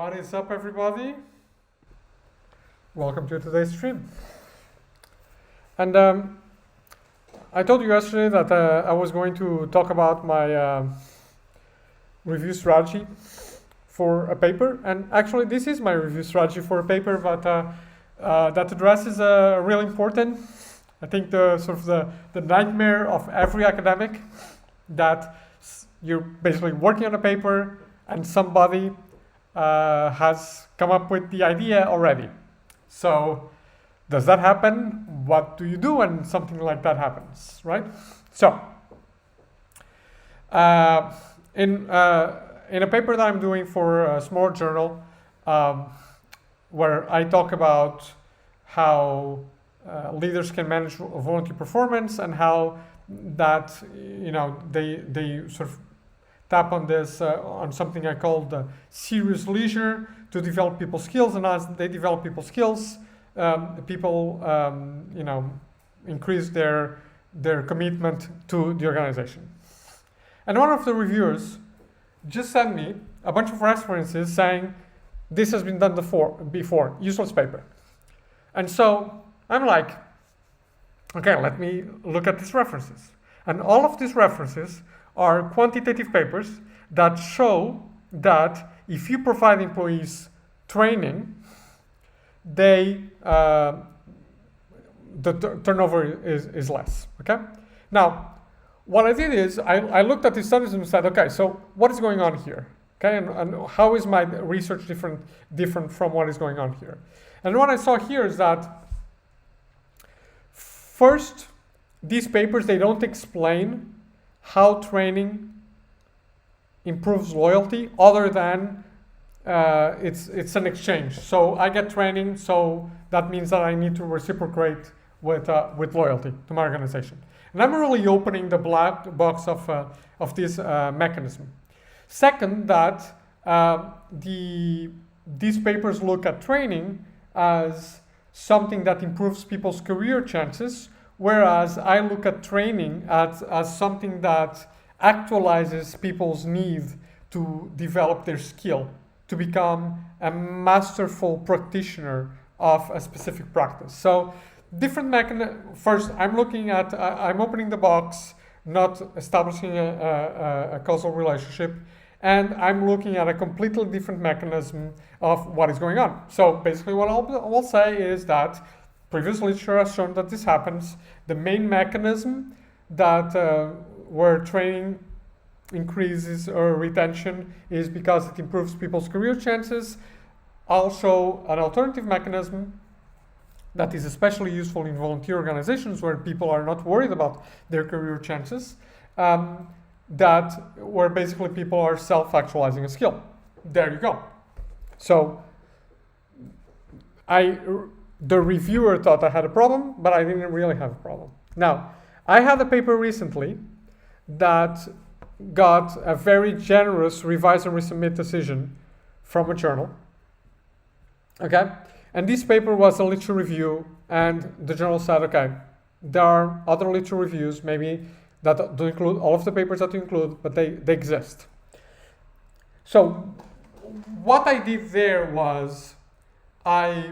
What is up, everybody? Welcome to today's stream. And I told you yesterday that I was going to talk about my review strategy for a paper. And actually, this is my review strategy for a paper, but that addresses a really important, I think, the nightmare of every academic, that you're basically working on a paper and somebody has come up with the idea already. So does that happen? What do you do when something like that happens, right? So in a paper that I'm doing for a small journal, where I talk about how leaders can manage volunteer performance and how that they sort of tap on this on something I call serious leisure to develop people's skills, and as they develop people's skills, people increase their commitment to the organization. And one of the reviewers just sent me a bunch of references saying this has been done before, useless paper. And so I'm like, okay, let me look at these references. And all of these references are quantitative papers that show that if you provide employees training, the turnover is less, okay? Now, what I did is I looked at these studies and said, okay, so what is going on here? Okay, and how is my research different from what is going on here? And what I saw here is that first, these papers, they don't explain how training improves loyalty other than it's an exchange. So I get training, so that means that I need to reciprocate with loyalty to my organization. And I'm really opening the black box of this mechanism. Second, that these papers look at training as something that improves people's career chances, whereas I look at training as something that actualizes people's need to develop their skill, to become a masterful practitioner of a specific practice. So different mechanism. First, I'm opening the box, not establishing a causal relationship, and I'm looking at a completely different mechanism of what is going on. So basically what I will say is that previous literature has shown that this happens. The main mechanism that where training increases or retention is because it improves people's career chances. I'll show an alternative mechanism that is especially useful in volunteer organizations where people are not worried about their career chances, where basically people are self-actualizing a skill. There you go. So the reviewer thought I had a problem, but I didn't really have a problem. Now, I had a paper recently that got a very generous revise and resubmit decision from a journal. Okay? And this paper was a literature review, and the journal said, okay, there are other literature reviews, maybe that don't include all of the papers that you include, but they exist. So what I did there was I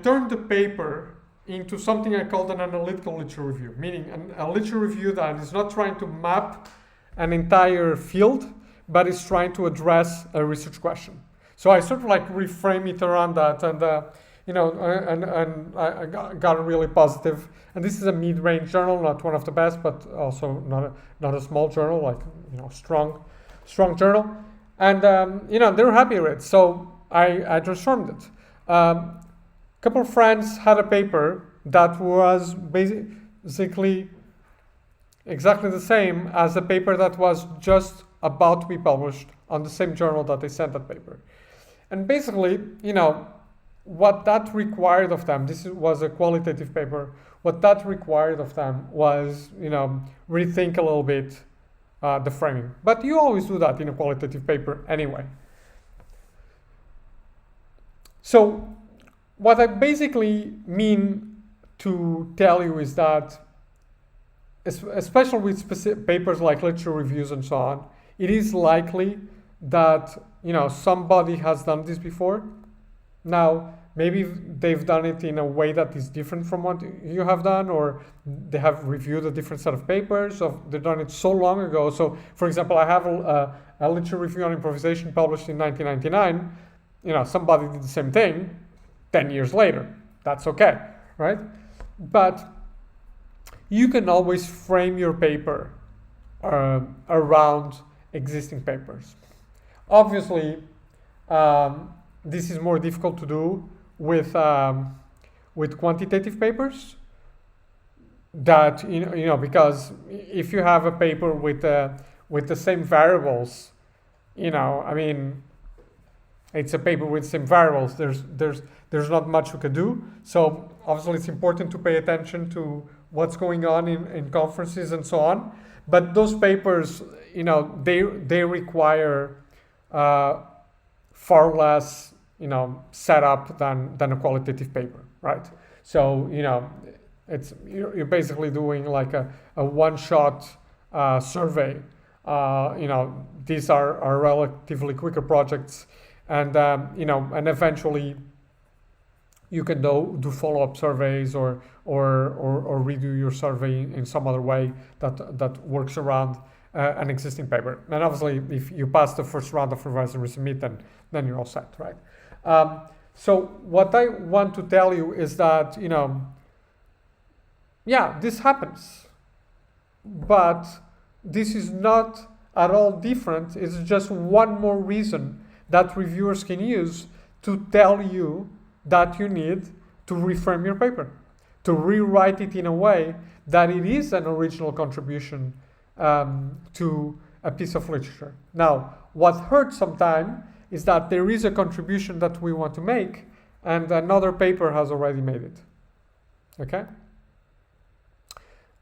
turned the paper into something I called an analytical literature review, meaning a literature review that is not trying to map an entire field, but is trying to address a research question. So I sort of like reframe it around that, and I got really positive. And this is a mid-range journal, not one of the best, but also not a small journal, like strong journal. And they were happy with it, so I transformed it. A couple of friends had a paper that was basically exactly the same as the paper that was just about to be published on the same journal that they sent that paper. And basically, what that required of them, this was a qualitative paper, what that required of them was, rethink a little bit the framing. But you always do that in a qualitative paper anyway. So what I basically mean to tell you is that, especially with specific papers like literature reviews and so on, it is likely that, somebody has done this before. Now, maybe they've done it in a way that is different from what you have done, or they have reviewed a different set of papers, or they've done it so long ago. So, for example, I have a literature review on improvisation published in 1999. Somebody did the same thing 10 years later. That's okay, right? But you can always frame your paper around existing papers. Obviously, this is more difficult to do with quantitative papers. That because if you have a paper with the same variables, it's a paper with same variables. There's not much you can do. So obviously, it's important to pay attention to what's going on in conferences and so on. But those papers, they require far less, setup than a qualitative paper, right? So you're basically doing like a one-shot survey. These are relatively quicker projects, and and eventually you can do follow-up surveys or redo your survey in some other way that works around an existing paper. And obviously, if you pass the first round of revise and resubmit, then you're all set, right? So what I want to tell you is that, this happens, but this is not at all different. It's just one more reason that reviewers can use to tell you that you need to reframe your paper, to rewrite it in a way that it is an original contribution to a piece of literature. Now, what hurts sometimes is that there is a contribution that we want to make and another paper has already made it. Okay?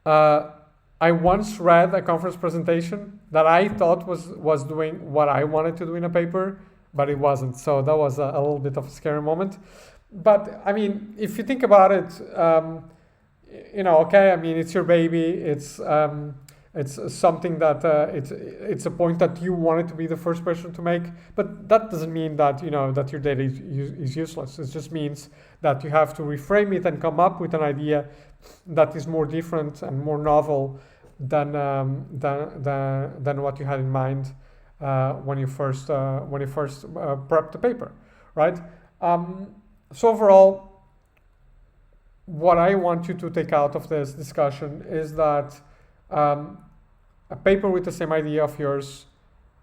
I once read a conference presentation that I thought was doing what I wanted to do in a paper, but it wasn't. So that was a little bit of a scary moment. But if you think about it, it's your baby. It's something that it's a point that you wanted to be the first person to make. But that doesn't mean that that your data is useless. It just means that you have to reframe it and come up with an idea that is more different and more novel than what you had in mind when you first prepped the paper, right? So overall, what I want you to take out of this discussion is that a paper with the same idea of yours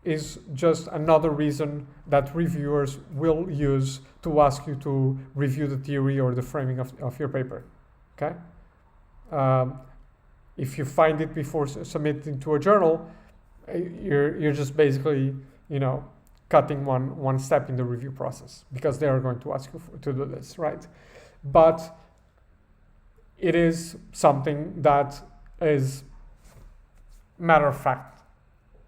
is just another reason that reviewers will use to ask you to review the theory or the framing of your paper, okay? If you find it before submitting to a journal, you're just basically, cutting one step in the review process because they are going to ask you to do this, right? But it is something that is matter of fact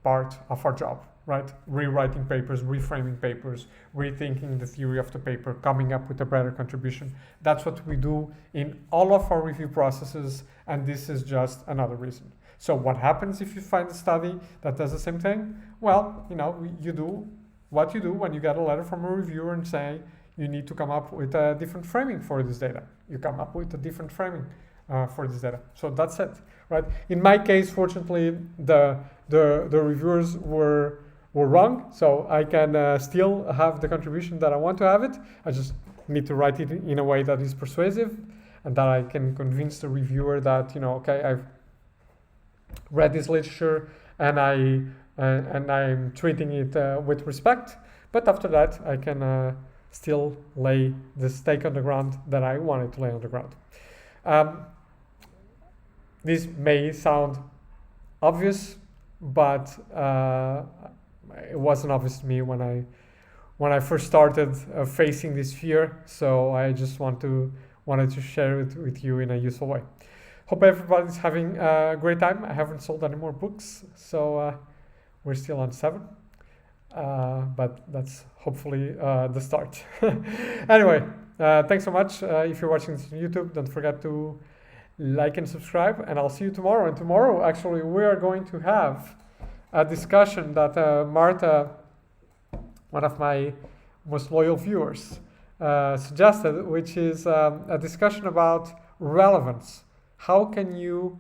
part of our job, right? Rewriting papers, reframing papers, rethinking the theory of the paper, coming up with a better contribution. That's what we do in all of our review processes, and this is just another reason. So what happens if you find a study that does the same thing? Well, you do what you do when you get a letter from a reviewer and say you need to come up with a different framing for this data. You come up with a different framing for this data. So that's it, right? In my case, fortunately, the reviewers were wrong, so I can still have the contribution that I want to have it. I just need to write it in a way that is persuasive and that I can convince the reviewer that, okay, I've read this literature and I'm treating it with respect. But after that, I can still lay the stake on the ground that I wanted to lay on the ground. This may sound obvious, but it wasn't obvious to me when I first started facing this fear. So I just wanted to share it with you in a useful way. Hope everybody's having a great time. I haven't sold any more books, so we're still on 7. But that's hopefully the start. Anyway, thanks so much. If you're watching this on YouTube, don't forget to like and subscribe, and I'll see you tomorrow. And tomorrow, actually, we are going to have a discussion that Marta one of my most loyal viewers suggested, which is a discussion about relevance. How can you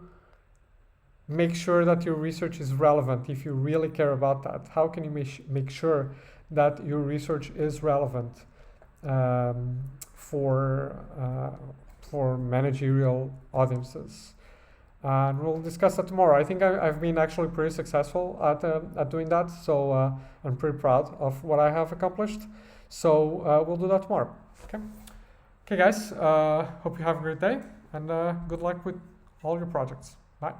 make sure that your research is relevant if you really care about that? How can you make sure that your research is relevant for managerial audiences? And we'll discuss that tomorrow. I think I've been actually pretty successful at doing that, so I'm pretty proud of what I have accomplished. So we'll do that tomorrow. Okay, guys. Hope you have a great day, and good luck with all your projects. Bye.